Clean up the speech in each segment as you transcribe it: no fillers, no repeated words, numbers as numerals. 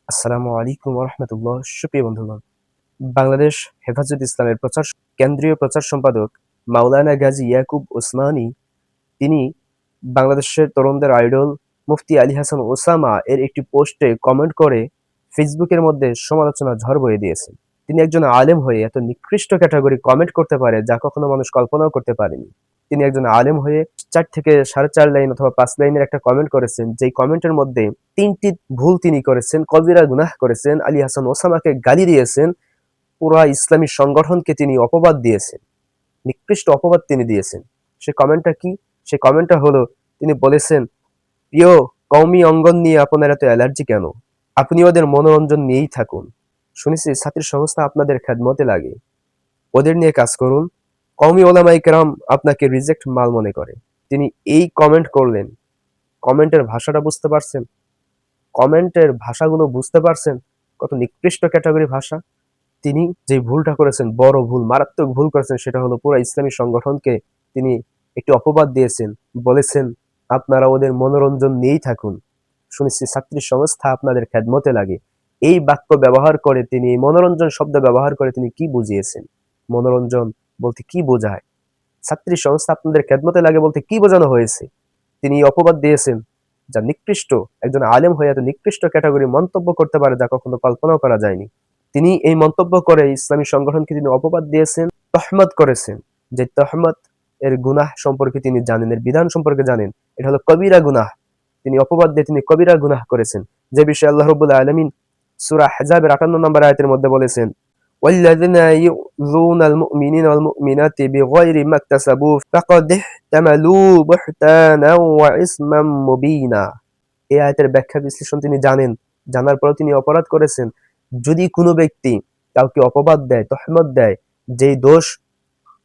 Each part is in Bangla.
আসসালামু আলাইকুম রহমতুল্লাহ। সুপ্রিয় বন্ধুগণ, বাংলাদেশ হেফাজত ইসলামের কেন্দ্রীয় প্রচার সম্পাদক মাওলানা গাজী ইয়াকুব ওসমানী তিনি বাংলাদেশের তরুণদের আইডল মুফতি আলী হাসান ওসামা এর একটি পোস্টে কমেন্ট করে ফেসবুকের মধ্যে সমালোচনা ঝড় বয়ে দিয়েছেন। তিনি একজন আলেম হয়ে এত নিকৃষ্ট ক্যাটাগরি কমেন্ট করতে পারে যা কখনো মানুষ কল্পনাও করতে পারেনি। তিনি একজন আলেম হয়ে ৪ থেকে ৪.৫ লাইন অথবা ৫ লাইনের একটা কমেন্ট করেছেন, যেই কমেন্টের মধ্যে ৩টি ভুল তিনি করেছেন, কবিরা গুনাহ করেছেন, আলী হাসান ওসামাকে গালি দিয়েছেন, পুরা ইসলামী সংগঠনকে তিনি অপবাদ দিয়েছেন, নিকৃষ্ট অপবাদ তিনি দিয়েছেন। সে কমেন্টটা কি? সে কমেন্টটা হলো, তিনি বলেছেন, প্রিয় কওমি অঙ্গন নিয়ে আপনার এত অ্যালার্জি কেন? আপনি ওদের মনোরঞ্জন নিয়েই থাকুন। শুনেছি ছাত্রী সংস্থা আপনাদের খেদমতে লাগে, ওদের নিয়ে কাজ করুন। কওমি ওলামায়ে কেরাম আপনাকে রিজেক্ট মাল মনে করে। তিনি এই কমেন্ট করলেন। কমেন্টের ভাষাটা বুঝতে পারছেন? কমেন্টের ভাষাগুলো বুঝতে পারছেন? কত নিকৃষ্ট ক্যাটাগরি ভাষা। তিনি যে ভুলটা করেছেন, বড় ভুল, মারাত্মক ভুল করেছেন, সেটা হলো পুরো ইসলামী সংগঠনকে তিনি একটি অপবাদ দিয়েছেন। বলেছেন, আপনারা ওদের মনোরঞ্জন নিয়েই থাকুন। শুনেছি ছাত্রী সংস্থা আপনাদের খেদমতে লাগে। এই বাক্য ব্যবহার করে তিনি, মনোরঞ্জন শব্দ ব্যবহার করে তিনি কি বুঝিয়েছেন? মনোরঞ্জন বলতে কি বোঝায়? ছাত্রী সংস্থা আপনাদের খেদমতে লাগে বলতে কি বোঝানো হয়েছে? তিনি অপবাদ দিয়েছেন, যা নিকৃষ্ট। একজন আলেম হয়ে এত নিকৃষ্ট ক্যাটাগরি মন্তব্য করতে পারে যা কখনো কল্পনাও করা যায়নি। তিনি এই মন্তব্য করে ইসলামী সংগঠনকে তিনি অপবাদ দিয়েছেন, তহমত করেছেন। যে তহমত এর গুনাহ সম্পর্কে তিনি জানেন, এর বিধান সম্পর্কে জানেন। এটা হলো কবিরা গুনাহ। তিনি অপবাদ দিয়ে তিনি কবিরা গুনাহ করেছেন, যে বিষয়ে আল্লাহ রাব্বুল আলামিন সূরা আহজাবের 58 নম্বর আয়াতের মধ্যে বলেছেন, والذين يؤذون المؤمنين والمؤمنات بغير ما اكتسبوا فقد احتملوا بهتانا وإثما مبينا। এই আয়াতের ব্যাখ্যা বিশ্লেষণ তিনি জানেন, জানার পর তিনি অপরাধ করেছেন। যদি কোনো ব্যক্তি কাউকে অপবাদ দেয়, তহমত দেয়, যেই দোষ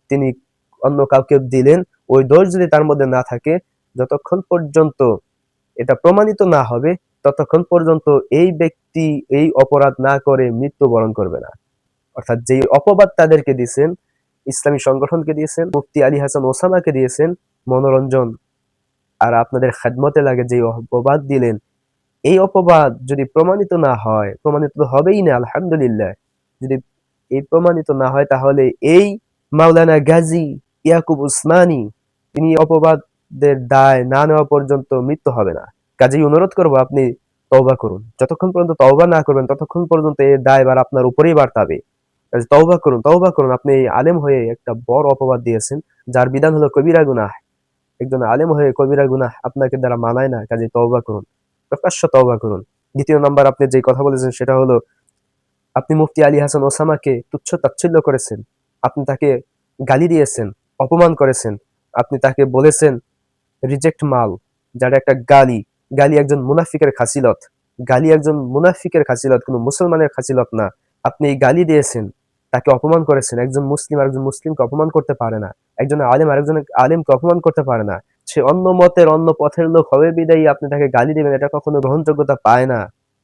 তিনি অন্য কাউকে দিলেন, ওই দোষ যদি তার মধ্যে না থাকে, যতক্ষণ পর্যন্ত এটা প্রমাণিত না হবে, ততক্ষণ পর্যন্ত এই ব্যক্তি এই অপরাধ না করে মৃত্যুবরণ করবে না। অর্থাৎ যেই অপবাদ তাদেরকে দিয়েছেন, ইসলামী সংগঠনকে দিয়েছেন, মুফতি আলী হাসান ওসামাকে দিয়েছেন, মনোরঞ্জন আর আপনাদের খেদমতে লাগে যে অপবাদ দিলেন, এই অপবাদ যদি প্রমাণিত না হয়, প্রমাণিত তো হবেই না আলহামদুলিল্লাহ, যদি এই প্রমাণিত না হয়, তাহলে এই মাওলানা গাজী ইয়াকুব উসমানী তিনি অপবাদের দায় না নেওয়া পর্যন্ত মৃত্যু হবে না। কাজেই অনুরোধ করবো, আপনি তওবা করুন। যতক্ষণ পর্যন্ত তওবা না করবেন, ততক্ষণ পর্যন্ত এই দায়ভার আপনার উপরেই বার্তাবে। তওবা করুন, তওবা করুন। আপনি আলেম হয়ে একটা বড় অপবাদ দিয়েছেন, যার বিধান হলো কবিরা গুনাহ। একজন আলেম হয়ে কবিরা গুনাহ আপনাকে দ্বারা মানায় না, কাজে তওবা করুন, প্রকাশ্য তওবা করুন। দ্বিতীয় নাম্বার, আপনি যে কথা বলেছেন সেটা হলো, আপনি মুফতি আলী হাসান ওসামাকে তুচ্ছ তাচ্ছিল্য করেছেন, আপনি তাকে গালি দিয়েছেন, অপমান করেছেন, আপনি তাকে বলেছেন রিজেক্ট মাল, যারা একটা গালি। গালি একজন মুনাফিকের খাসিলত, গালি একজন মুনাফিকের খাসিলত, কোনো মুসলমানের খাসিলত না। আপনি এই গালি দিয়েছেন, তাকে অপমান করেছেন। একজন মুসলিম আরেকজন মুসলিমকে অপমান করতে পারে না, একজন আলেম আরেকজন আলেমকে অপমান করতে পারে না। সে অন্য মতের, অন্য পথের লোক হবে বিদায়ী আপনি তাকে গালি দিবেন, এটা কখনো গ্রহণযোগ্যতা পায় না।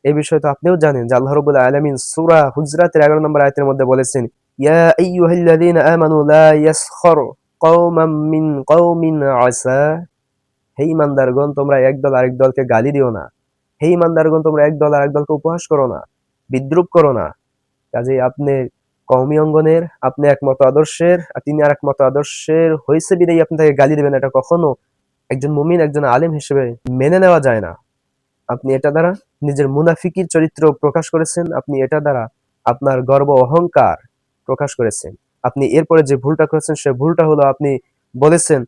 এই বিষয়ে তো আপনিও জানেন যে আল্লাহ রাব্বুল আলামিন সূরা হুজরাতের 11 নম্বর আয়াতের মধ্যে বলেছেন, ইয়া আইয়ুহাল্লাযীনা আমানু লা ইয়াসখর কওমান মিন কওমিন আসা। হে ঈমানদারগণ, তোমরা একদল আরেক দলকে গালি দিও না। হে ঈমানদারগণ, তোমরা একদল আরেক দলকে উপহাস করো না, বিদ্রূপ করো না। কাজেই আপনি কওমি অঙ্গনের, আপনি একমত আদর্শের আর তিনি আরেক মত আদর্শের হইছে বিধায় আপনি তাকে গালি দিবেন, এটা কখনো একজন মুমিন, একজন আলেম হিসেবে মেনে নেওয়া যায় না। আপনি এটা দ্বারা নিজের মুনাফিকির চরিত্র প্রকাশ করেছেন, আপনি এটা দ্বারা আপনার গর্ব অহংকার প্রকাশ করেছেন। আপনি এরপরে যে ভুলটা করেছেন, সে ভুলটা হলো, আপনি বলেছেন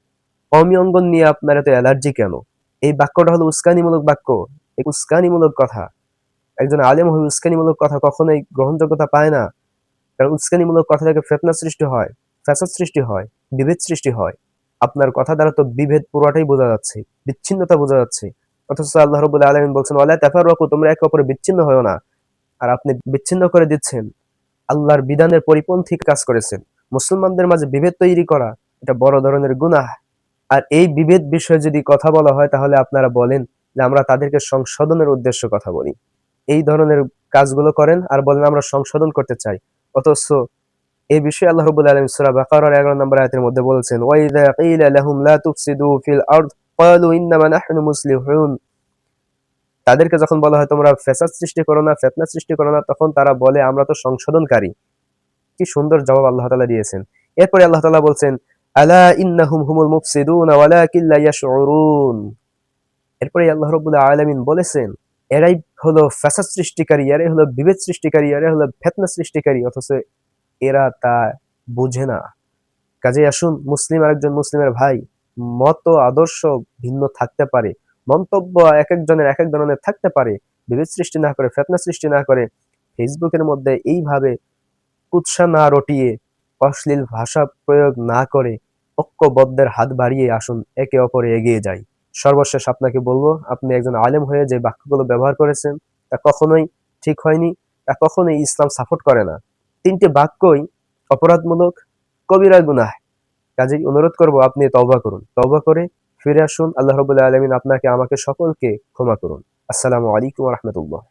কওমি অঙ্গন নিয়ে আপনার এত অ্যালার্জি কেন? এই বাক্যটা হলো উস্কানিমূলক বাক্য, এই উস্কানিমূলক কথা। একজন আলেম হয়ে উস্কানিমূলক কথা কখনোই গ্রহণযোগ্যতা পায় না। কারণ উস্কানিমূলক কথা থেকে ফিতনা সৃষ্টি হয়, ফাসাদ সৃষ্টি হয়, বিভেদ সৃষ্টি হয়। আপনার কথা দ্বারা তো বিভেদ পুরোটাই বোঝা যাচ্ছে, বিচ্ছিন্নতা বোঝা যাচ্ছে। অথচ আল্লাহ রাব্বুল আলামিন বলছেন, ওয়ালা তাফাররাকু, তোমরা একে অপরে বিচ্ছিন্ন হয়ো না। আর আপনি বিচ্ছিন্ন করে দিচ্ছেন, আল্লাহর বিধানের পরিপন্থী কাজ করেছেন। মুসলমানদের মাঝে বিভেদ তৈরি করা, এটা বড় ধরনের গুনাহ। আর এই বিভেদ বিষয়ে যদি কথা বলা হয়, তাহলে আপনারা বলেন যে আমরা তাদেরকে সংশোধনের উদ্দেশ্যে কথা বলি। এই ধরনের কাজগুলো করেন আর বলেন আমরা সংশোধন করতে চাই। অথচ এই বিষয়ে আল্লাহ রাব্বুল আলামিন সূরা বাকারার 11 নম্বর আয়াতের মধ্যে বলেছেন, ওয়া ইযা কিলা লাহুম লা তুফসিদু ফিল আরদ ক্বালু ইন্নামা নাহনু মুসলিহুন। তাদেরকে যখন বলা হয় তোমরা ফ্যাসাদ সৃষ্টি করো না, ফিতনা সৃষ্টি করো না, তখন তারা বলে আমরা তো সংশোধনকারী। কি সুন্দর জবাব আল্লাহ তাআলা দিয়েছেন। এরপরে আল্লাহ তাআলা বলছেন, আলা ইন্নাহুম হুমুল মুফসিদুন ওয়ালাকিন লা ইয়াশউরুন। এরপরে আল্লাহ রাব্বুল আলামিন বলেছেন, এরাই হলো ফ্যাসাদ সৃষ্টিকারী, এরাই হলো বিভেদ সৃষ্টিকারী, এরাই হলো ফিতনা সৃষ্টিকারী, অথচ এরা তা বুঝে না। কাজেই আসুন, মুসলিম আরেকজন মুসলিমের ভাই, মত ও আদর্শ ভিন্ন থাকতে পারে, মন্তব্য এক একজনের এক এক ধরনের থাকতে পারে, বিভেদ সৃষ্টি না করে, ফিতনা সৃষ্টি না করে, ফেসবুকের মধ্যে এইভাবে কুৎসা না রটিয়ে, অশ্লীল ভাষা প্রয়োগ না করে, ঐক্যবদ্ধের হাত বাড়িয়ে আসুন একে অপরে এগিয়ে যাই। সর্বশেষ আপনাকে বলবো, আপনি একজন আলেম হয়ে যে বাক্যগুলো ব্যবহার করেছেন তা কখনোই ঠিক হয়নি, তা কখনোই ইসলাম সাপোর্ট করে না। ৩টি বাক্যই অপরাধমূলক, কবিরা গুনাহ। কাজেই অনুরোধ করব আপনি তওবা করুন। তওবা করে ফিরে আসুন। আল্লাহ রাব্বুল আলামিন আপনাকে আমাকে সকলকে ক্ষমা করুন। আসসালামু আলাইকুম ওয়া রাহমাতুল্লাহ।